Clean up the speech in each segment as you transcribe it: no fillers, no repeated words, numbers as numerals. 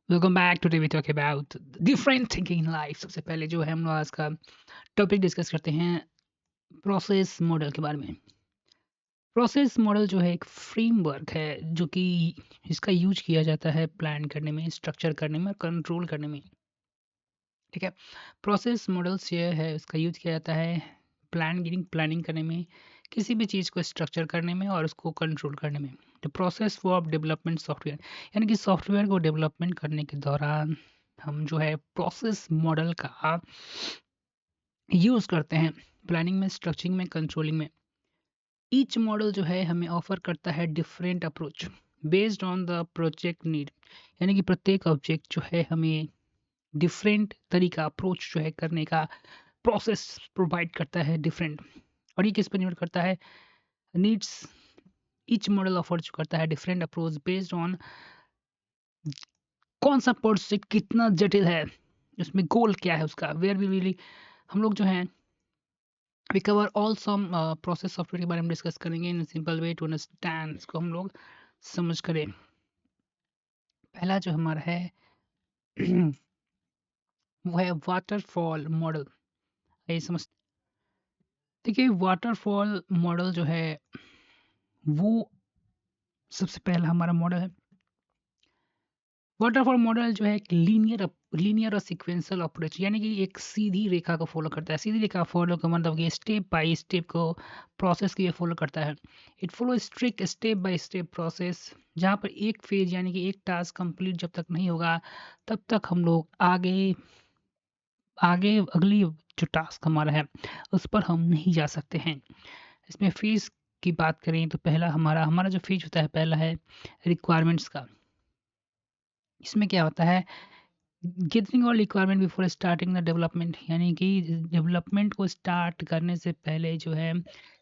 Welcome back. Today we talk about different thinking in life. सबसे पहले जो है हम लोग आज का टॉपिक डिस्कस करते हैं प्रोसेस मॉडल के बारे में। प्रोसेस मॉडल जो है एक फ्रेमवर्क है जो कि इसका यूज किया जाता है प्लान करने में, स्ट्रक्चर करने में और कंट्रोल करने में। ठीक है। प्रोसेस मॉडल्स ये है, इसका यूज किया जाता है प्लानिंग करने में, किसी भी चीज़ को स्ट्रक्चर करने में और उसको कंट्रोल करने में। The process for development software, यानी कि सॉफ्टवेयर को डेवलपमेंट करने के दौरान हम जो है प्रोसेस मॉडल का यूज़ करते हैं प्लानिंग में, स्ट्रक्चरिंग में, कंट्रोलिंग में। ईच मॉडल जो है हमें ऑफर करता है different approach based on the project need, यानी कि प्रत्येक ऑब्जेक्ट जो है हमें डिफरेंट तरीका अप्रोच जो है करने का प्रोसेस प्रोवाइड करता है डिफरेंट। और ये किस पर निर्भर करता है? नीड्स। ईच मॉडल ऑफर जो करता है डिफरेंट अप्रोच बेस्ड ऑन कौन सा प्रोजेक्ट कितना जटिल है, उसमें गोल क्या है उसका, वेयर वी रियली। हम लोग जो है we cover all some process software के बारे में डिस्कस करेंगे in simple way to understand, इसको हम लोग समझ करें। पहला जो हमारा है वो है वाटरफॉल मॉडल। ये समझ। देखिए, वाटरफॉल मॉडल जो है वो सबसे पहला हमारा मॉडल है। वाटरफॉल मॉडल जो है एक लीनियर और सीक्वेंशियल अप्रोच, यानी कि एक सीधी रेखा को फॉलो करता है। सीधी रेखा फॉलो का मतलब कि स्टेप बाय स्टेप को प्रोसेस को ये फॉलो करता है। It follow strict step by step process, जहाँ पर एक फेज यानी कि एक टास्क कंप्लीट जब तक नहीं होगा तब तक हम लोग आगे आगे अगली जो टास्क हमारा है उस पर हम नहीं जा सकते हैं। इसमें फेज की बात करें तो पहला हमारा हमारा जो फेज होता है, पहला है रिक्वायरमेंट्स का। इसमें क्या होता है? गेथरिंग और requirement before starting the development, यानी कि डेवलपमेंट को स्टार्ट करने से पहले जो है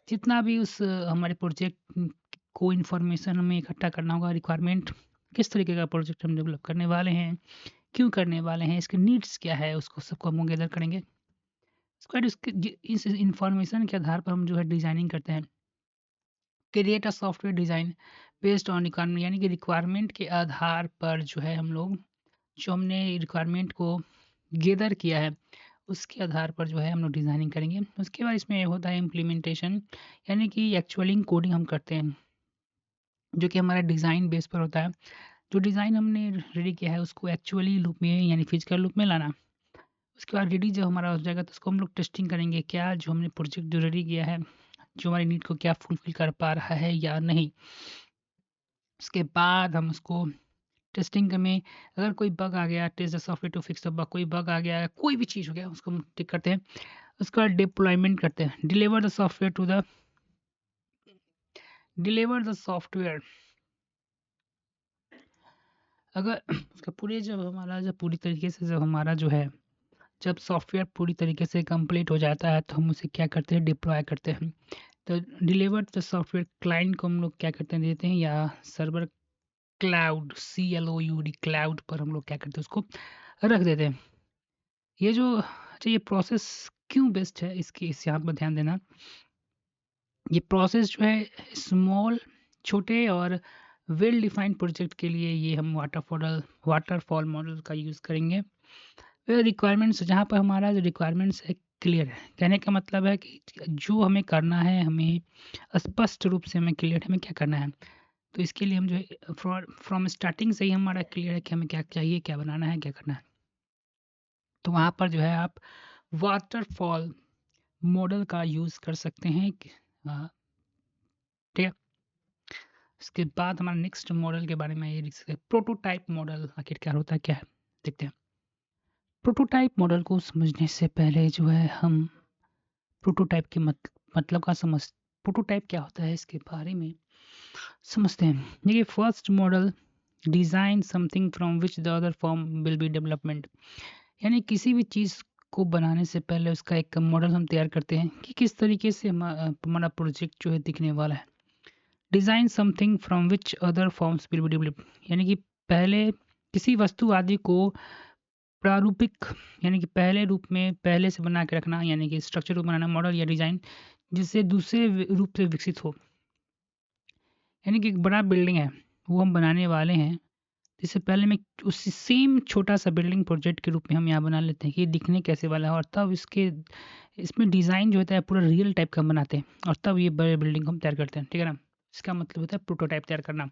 जितना भी उस हमारे प्रोजेक्ट को इन्फॉर्मेशन हमें इकट्ठा करना होगा। रिक्वायरमेंट, किस तरीके का प्रोजेक्ट हम डेवलप करने वाले हैं, क्यों करने वाले हैं, इसके नीड्स क्या है, उसको सबको हम गैदर करेंगे। उसके बाद इस इंफॉर्मेशन के आधार पर हम जो है डिजाइनिंग करते हैं। Create a software design based on requirement, यानी कि रिक्वायरमेंट के आधार पर जो है हम लोग जो हमने रिक्वायरमेंट को गैदर किया है उसके आधार पर जो है हम लोग डिज़ाइनिंग करेंगे। उसके बाद इसमें होता है इम्प्लीमेंटेशन, यानी कि एक्चुअली कोडिंग हम करते हैं जो कि हमारा डिज़ाइन बेस पर होता है। जो डिज़ाइन हमने रेडी किया है उसको एक्चुअली लूप में यानी फिजिकल लूप में लाना। उसके बाद रेडी जब हमारा हो जाएगा तो उसको हम लोग टेस्टिंग करेंगे, क्या जो हमने प्रोजेक्ट जो रेडी किया है जो हमारी नीड को क्या फुलफिल कर पा रहा है या नहीं। उसके बाद हम उसको टेस्टिंग में अगर कोई बग आ गया, test the software to fix the bug, कोई बग आ गया, कोई भी चीज़ हो गया उसको हम टिक करते हैं। उसके बाद डिप्लॉयमेंट करते हैं, डिलीवर द सॉफ्टवेयर। अगर उसका पूरे जब हमारा जब पूरी तरीके से जब हमारा जो है जब सॉफ्टवेयर पूरी तरीके से कंप्लीट हो जाता है तो हम उसे क्या करते हैं? डिप्लॉय करते हैं। तो डिलीवर द सॉफ्टवेयर क्लाइंट को हम लोग क्या करते हैं? देते हैं, या सर्वर क्लाउड, CLOUD क्लाउड पर हम लोग क्या करते हैं? उसको रख देते हैं। ये जो अच्छा, ये प्रोसेस क्यों बेस्ट है इसकी इस यहाँ पर ध्यान देना। ये प्रोसेस जो है स्मॉल, छोटे और वेल डिफाइंड प्रोजेक्ट के लिए ये हम वाटरफॉल मॉडल का यूज़ करेंगे। रिक्वायरमेंट्स, जहाँ पर हमारा जो रिक्वायरमेंट्स है क्लियर है, कहने का मतलब है कि जो हमें करना है हमें स्पष्ट रूप से हमें क्लियर है हमें क्या करना है। तो इसके लिए हम जो है फ्रॉम स्टार्टिंग से ही हमारा क्लियर है कि हमें क्या चाहिए, क्या बनाना है, क्या करना है। तो वहाँ पर जो है आप वाटरफॉल मॉडल का यूज़ कर सकते हैं ठीक है। उसके बाद हमारा नेक्स्ट मॉडल के बारे में ये प्रोटोटाइप मॉडल आखिरकार होता है क्या है, देखते हैं। प्रोटोटाइप मॉडल को समझने से पहले जो है हम प्रोटोटाइप के मतलब का प्रोटोटाइप क्या होता है इसके बारे में समझते हैं। देखिए, first model design something from which the other form will be development, यानी किसी भी चीज़ को बनाने से पहले उसका एक मॉडल हम तैयार करते हैं कि किस तरीके से हमारा प्रोजेक्ट जो है दिखने वाला है। Design something from which other forms will be develop, यानी कि पहले किसी वस्तु आदि को प्रारूपिक, यानी कि पहले रूप में पहले से बना के रखना, यानी कि स्ट्रक्चर रूप बनाना, मॉडल या डिज़ाइन जिससे दूसरे रूप से विकसित हो। यानी कि एक बड़ा बिल्डिंग है वो हम बनाने वाले हैं, इससे पहले मैं उसी सेम छोटा-सा बिल्डिंग प्रोजेक्ट के रूप में हम यहाँ बना लेते हैं कि ये दिखने कैसे वाला है, और तब इसमें डिज़ाइन जो होता है पूरा रियल टाइप का हम बनाते हैं, और तब ये बड़े बिल्डिंग को हम तैयार करते हैं, ठीक है ना? इसका मतलब होता है प्रोटोटाइप तैयार करना।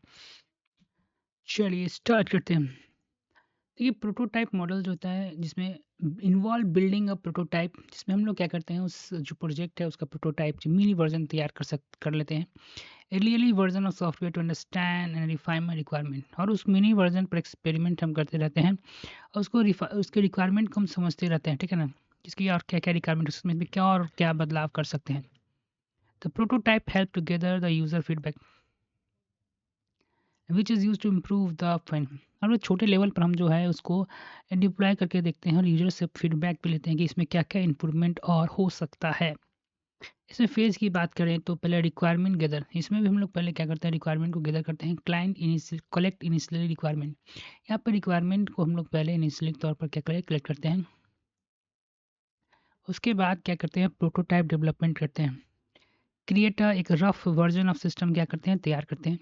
चलिए स्टार्ट करते हैं। देखिए प्रोटोटाइप मॉडल जो होता है जिसमें इन्वॉल्व बिल्डिंग अ प्रोटोटाइप, जिसमें हम लोग क्या करते हैं, उस जो प्रोजेक्ट है उसका प्रोटोटाइप जो मिनी वर्जन तैयार कर लेते हैं। Early version of software to understand and refine my requirement, और उस मिनी वर्जन पर एक्सपेरिमेंट हम करते रहते हैं, और उसके रिक्वायरमेंट को हम समझते रहते हैं, ठीक है ना? इसकी और क्या क्या रिक्वायरमेंट, उसमें भी क्या और क्या बदलाव कर सकते हैं। तो prototype help to gather the user feedback which is use to improve the fun. हम लोग छोटे लेवल पर हम जो है उसको डिप्लॉय करके देखते हैं और यूजर से फीडबैक भी लेते हैं कि इसमें क्या क्या इम्प्रूवमेंट और हो सकता है। इसमें फेज़ की बात करें तो पहले रिक्वायरमेंट गैदर, इसमें भी हम लोग पहले क्या करते हैं, रिक्वायरमेंट को गैदर करते हैं। Client initial collect initially requirement, यहाँ पर रिक्वायरमेंट को हम लोग पहले इनिशियली तौर पर क्या कलेक्ट करते हैं। उसके बाद क्या करते हैं, प्रोटोटाइप डेवलपमेंट करते हैं। क्रिएट एक रफ वर्जन ऑफ सिस्टम क्या करते हैं, तैयार करते हैं।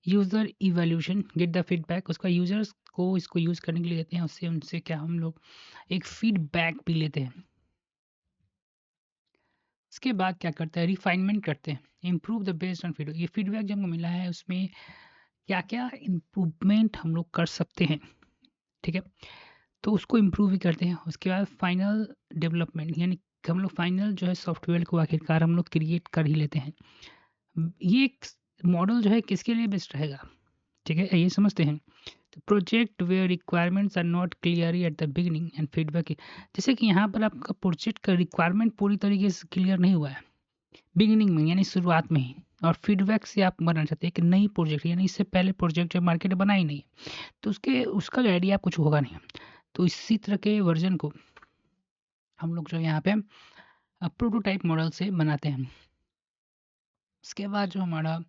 User evaluation get the feedback, उसका यूज़र्स को इसको यूज़ करने के लिए देते हैं, उससे उनसे क्या हम लोग एक फीडबैक भी लेते हैं। उसके बाद क्या करते हैं, रिफाइनमेंट करते हैं। Improve the based on feedback, ये फीडबैक जो हमको मिला है उसमें क्या क्या इम्प्रूवमेंट हम लोग कर सकते हैं, ठीक है? तो उसको इम्प्रूव भी करते हैं। उसके बाद फाइनल डेवलपमेंट, यानी कि हम लोग फाइनल जो है सॉफ्टवेयर को आखिरकार हम लोग क्रिएट कर ही लेते हैं। ये मॉडल जो है किसके लिए बेस्ट रहेगा, ठीक है, ये समझते हैं। तो project where requirements are not clearly at the beginning and feedback, जैसे कि यहाँ पर आपका प्रोजेक्ट का रिक्वायरमेंट पूरी तरीके से क्लियर नहीं हुआ है बिगिनिंग में, यानी शुरुआत में ही, और फीडबैक से आप बनाना चाहते हैं कि नई प्रोजेक्ट, यानी इससे पहले प्रोजेक्ट जो मार्केट में बना ही नहीं, तो उसका आइडिया कुछ होगा नहीं। तो इसी तरह के वर्जन को हम लोग जो यहाँ पे प्रोटोटाइप मॉडल से बनाते हैं। उसके बाद जो हमारा,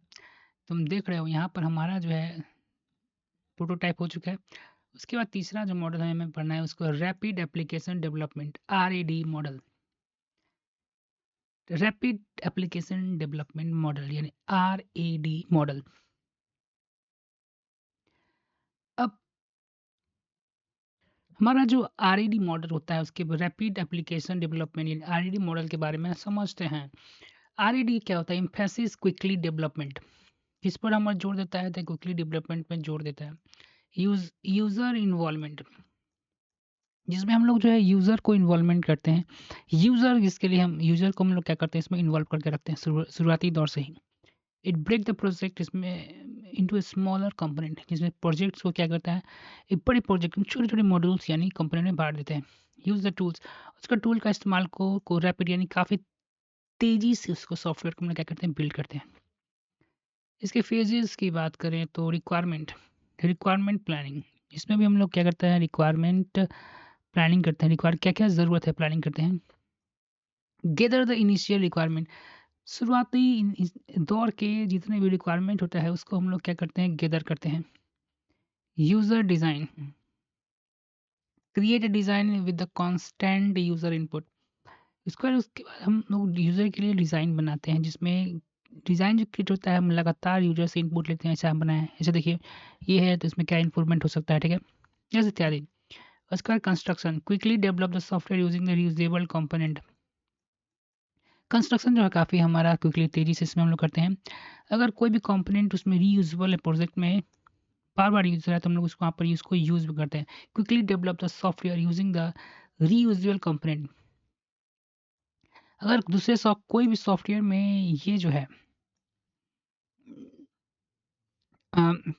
तुम देख रहे हो यहाँ पर हमारा जो है प्रोटोटाइप हो चुका है। उसके बाद तीसरा जो मॉडल हमें पढ़ना है उसको rapid application development, RAD model. Rapid application development model यानी RAD मॉडल। अब हमारा जो RAD मॉडल होता है उसके रैपिड एप्लीकेशन डेवलपमेंट यानी RAD मॉडल के बारे में समझते हैं। RAD क्या होता है, एम्फेसिस क्विकली डेवलपमेंट, किस पर हमारा जोर देता है, तो क्विकली डेवलपमेंट में जोर देता है। यूज़र इन्वॉल्वमेंट, जिसमें हम लोग जो है यूज़र को इन्वॉल्वमेंट करते हैं। यूज़र जिसके लिए हम यूज़र को हम लोग क्या करते हैं, इसमें इन्वॉल्व करके रखते हैं शुरुआती दौर से ही। इट ब्रेक द प्रोजेक्ट, इसमें इनटू ए स्मॉलर कंपोनेंट, जिसमें प्रोजेक्ट्स को क्या करता है, एक बड़े प्रोजेक्ट में छोटे छोटे मॉड्यूल्स यानी कंपोनेंट में बांट देते हैं। यूज़ द टूल्स, उसका टूल का इस्तेमाल को रैपिड यानी काफ़ी तेज़ी से उसको सॉफ्टवेयर को हम लोग क्या करते हैं, बिल्ड करते हैं। इसके फेजेस की बात करें तो रिक्वायरमेंट प्लानिंग, इसमें भी हम लोग क्या करते हैं, रिक्वायरमेंट प्लानिंग करते हैं। रिक्वायर क्या क्या ज़रूरत है, प्लानिंग करते हैं। गेदर द इनिशियल रिक्वायरमेंट, शुरुआती दौर के जितने भी रिक्वायरमेंट होता है उसको हम लोग क्या करते हैं, गेदर करते हैं। User design, create a design with the constant user input, उसके बाद हम लोग यूज़र के लिए डिज़ाइन बनाते हैं, जिसमें डिज़ाइन जो क्रिएट होता है हम लगातार यूज़र से इनपुट लेते हैं, ऐसा हम बनाएं, ऐसे देखिए ये है तो इसमें क्या इम्प्रूवमेंट हो सकता है, ठीक है, जैसे इत्यादि। उसका construction, quickly develop the software using the reusable component, construction जो है काफ़ी हमारा क्विकली तेज़ी से इसमें हम लोग करते हैं। अगर कोई भी कंपोनेंट उसमें रीयूजेबल है, प्रोजेक्ट में बार बार यूज़ हो रहा है, तो हम लोग उसको वहाँ पर उसको यूज़ भी करते हैं। Quickly develop the software using the reusable component, अगर दूसरे कोई भी सॉफ्टवेयर में ये जो है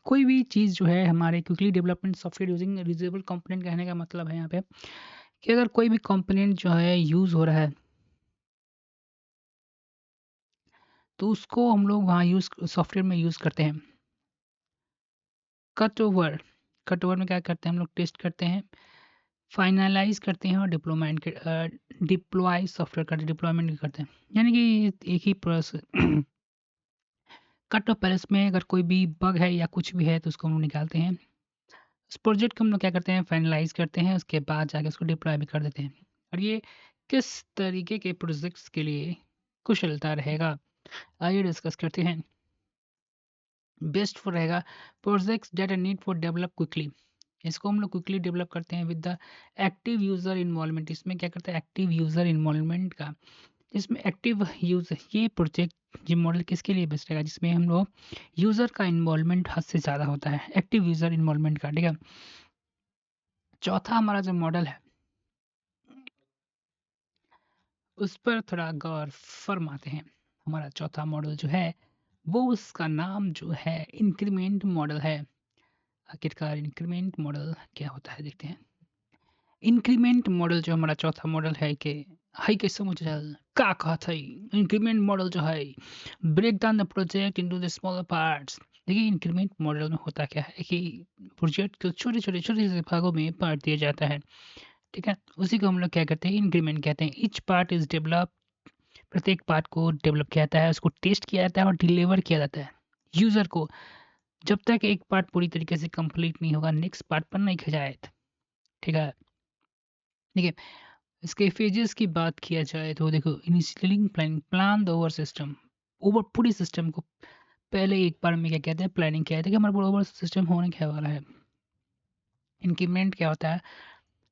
कोई भी चीज़ जो है हमारे quickly development software using reusable component, कहने का मतलब है यहाँ पे कि अगर कोई भी कंपोनेंट जो है यूज़ हो रहा है तो उसको हम लोग वहाँ सॉफ्टवेयर में यूज़ करते हैं। कट ओवर, कट ओवर में क्या करते हैं, हम लोग टेस्ट करते हैं, फाइनलाइज करते हैं और डिप्लॉय सॉफ्टवेयर का डिप्लॉयमेंट करते हैं, यानी कि एक ही प्रोसेस। कट ऑफ पैलेस में अगर कोई भी बग है या कुछ भी है तो उसको हम लोग निकालते हैं। उस प्रोजेक्ट को हम लोग क्या करते हैं, फाइनलाइज करते हैं, उसके बाद जाके उसको डिप्लॉय भी कर देते हैं। और ये किस तरीके के प्रोजेक्ट्स के लिए कुशलता रहेगा, आइए डिस्कस करते हैं। बेस्ट फॉर रहेगा projects that are need for develop quickly. इसको हम लोग क्विकली डेवलप करते हैं with the active user involvement. इसमें क्या करते हैं, एक्टिव यूजर इन्वॉल्वमेंट का। इसमें एक्टिव यूजर, ये प्रोजेक्ट ये मॉडल किसके लिए बेस्ट रहेगा, जिसमें हम लोग यूजर का इन्वॉल्वमेंट हद से ज़्यादा होता है, एक्टिव यूजर इन्वॉल्वमेंट का। ठीक है, चौथा हमारा जो मॉडल है उस पर थोड़ा गौर फरमाते हैं। हमारा चौथा मॉडल जो है वो, उसका नाम जो है इंक्रीमेंट मॉडल है। आखिरकार इंक्रीमेंट मॉडल क्या होता है, देखते हैं। इंक्रीमेंट मॉडल जो हमारा चौथा मॉडल है कि हाई के समझ का कहत है। इंक्रीमेंट मॉडल जो है, break down the project into the smaller parts. देखिए इंक्रीमेंट मॉडल में होता क्या है कि प्रोजेक्ट को छोटे छोटे छोटे छोटे भागों में बांट दिया जाता है। ठीक है, उसी को हम लोग क्या कहते हैं, इंक्रीमेंट कहते हैं। ईच पार्ट इज डेवलप, प्रत्येक पार्ट को डेवलप किया जाता है, उसको टेस्ट किया जाता है और डिलीवर किया जाता है यूजर को। जब तक एक पार्ट पूरी तरीके से कंप्लीट नहीं होगा, नेक्स्ट पार्ट पर नहीं खिंचाए। ठीक है, देखिए इसके फेजेस की बात किया जाए तो देखो, initialing planning, plan the over system. Over पूरी सिस्टम को पहले एक बार में क्या कहते हैं, प्लानिंग किया जाता है कि हमारा ओवर सिस्टम होने क्या वाला है। इंक्रीमेंट क्या होता है,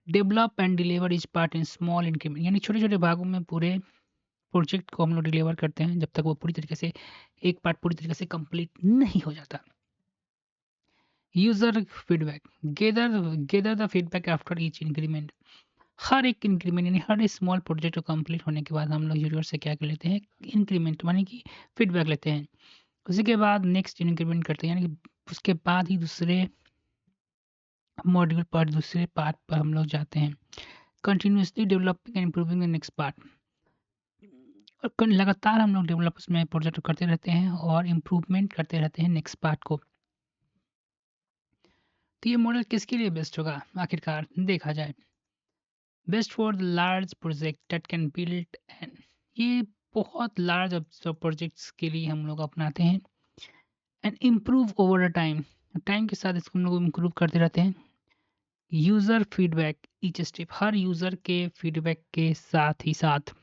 develop and deliver each part in small increment, यानी छोटे छोटे भागों में पूरे प्रोजेक्ट को हम लोग डिलीवर करते हैं जब तक वो पूरी तरीके से, एक पार्ट पूरी तरीके से कंप्लीट नहीं हो जाता। User feedback, gather gather the feedback after each increment. हर एक इंक्रीमेंट यानी हर स्मॉल प्रोजेक्ट को कंप्लीट होने के बाद हम लोग यूजर से क्या कर लेते हैं, इंक्रीमेंट मानी कि फीडबैक लेते हैं। उसी के बाद नेक्स्ट इंक्रीमेंट करते हैं, यानी कि उसके बाद ही दूसरे मॉड्यूल पर, दूसरे पार्ट पर हम लोग जाते हैं। Continuously developing and improving the next part, और लगातार हम लोग डेवलप उसमें प्रोजेक्ट करते रहते हैं और इम्प्रूवमेंट करते रहते हैं नेक्स्ट पार्ट को। तो ये मॉडल किसके लिए बेस्ट होगा आखिरकार देखा जाए, best for the large project that can build and, ये बहुत लार्ज प्रोजेक्ट्स के लिए हम लोग अपनाते हैं। And improve over the time, time के साथ इसको हम लोग इम्प्रूव करते रहते हैं। यूज़र फीडबैक ईच स्टेप, हर यूज़र के फीडबैक के साथ ही साथ